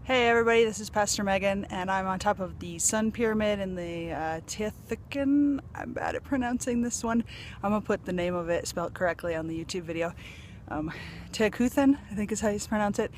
Hey everybody, this is Pastor Megan, and I'm on top of the Sun Pyramid in the Teotihuacan. I'm bad at pronouncing this one. I'm gonna put the name of it spelled correctly on the YouTube video. Teotihuacan, I think is how you pronounce it.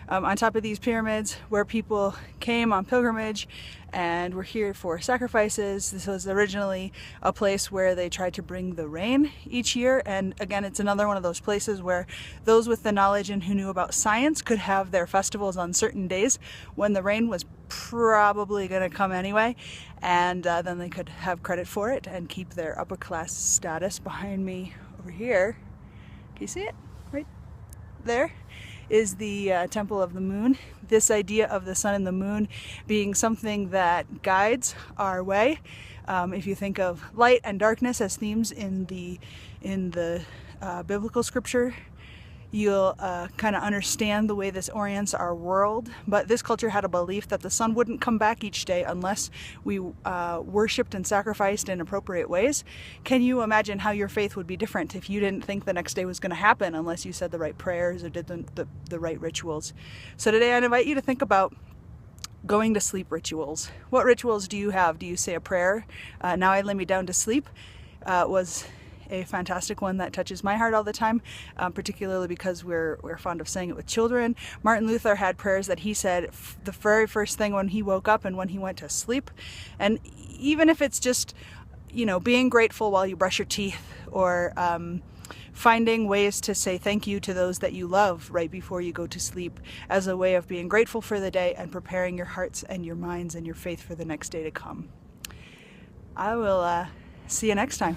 On top of these pyramids where people came on pilgrimage and were here for sacrifices. This was originally a place where they tried to bring the rain each year, and again, it's another one of those places where those with the knowledge and who knew about science could have their festivals on certain days when the rain was probably going to come anyway, and then they could have credit for it and keep their upper class status. Behind me over here, can you see it? Right there is the Temple of the Moon. This idea of the sun and the moon being something that guides our way. If you think of light and darkness as themes in the biblical scripture, you'll kind of understand the way this orients our world. But this culture had a belief that the sun wouldn't come back each day unless we worshipped and sacrificed in appropriate ways. Can you imagine how your faith would be different if you didn't think the next day was going to happen unless you said the right prayers or did the right rituals? So today I'd invite you to think about going to sleep rituals. What rituals do you have? Do you say a prayer? Now I lay me down to sleep was a fantastic one that touches my heart all the time, particularly because we're fond of saying it with children. Martin Luther had prayers that he said the very first thing when he woke up and when he went to sleep. And even if it's just, being grateful while you brush your teeth, or finding ways to say thank you to those that you love right before you go to sleep, as a way of being grateful for the day and preparing your hearts and your minds and your faith for the next day to come. I will see you next time.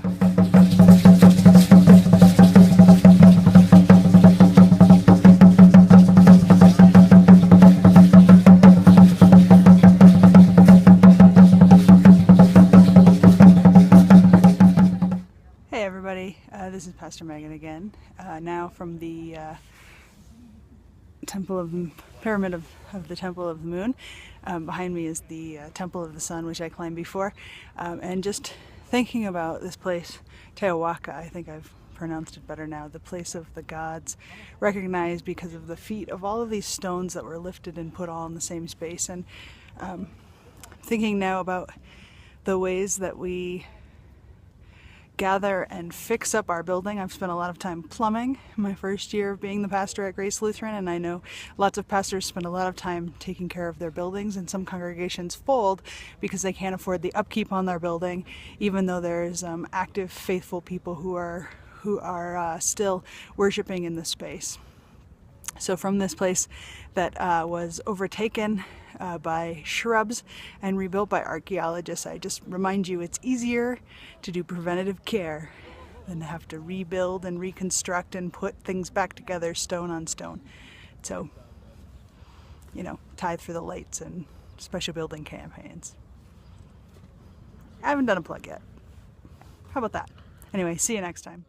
Hey everybody, this is Pastor Megan again, now from the Pyramid of the Temple of the Moon. Behind me is the Temple of the Sun, which I climbed before, and just thinking about this place, Teotihuacan, I think I've pronounced it better now, the place of the gods, recognized because of the feet of all of these stones that were lifted and put all in the same space. And thinking now about the ways that we gather and fix up our building. I've spent a lot of time plumbing my first year of being the pastor at Grace Lutheran, and I know lots of pastors spend a lot of time taking care of their buildings, and some congregations fold because they can't afford the upkeep on their building, even though there's active, faithful people who are still worshiping in the space. So from this place that was overtaken by shrubs and rebuilt by archaeologists, I just remind you it's easier to do preventative care than to have to rebuild and reconstruct and put things back together stone on stone. So, tithe for the lights and special building campaigns. I haven't done a plug yet. How about that? Anyway, see you next time.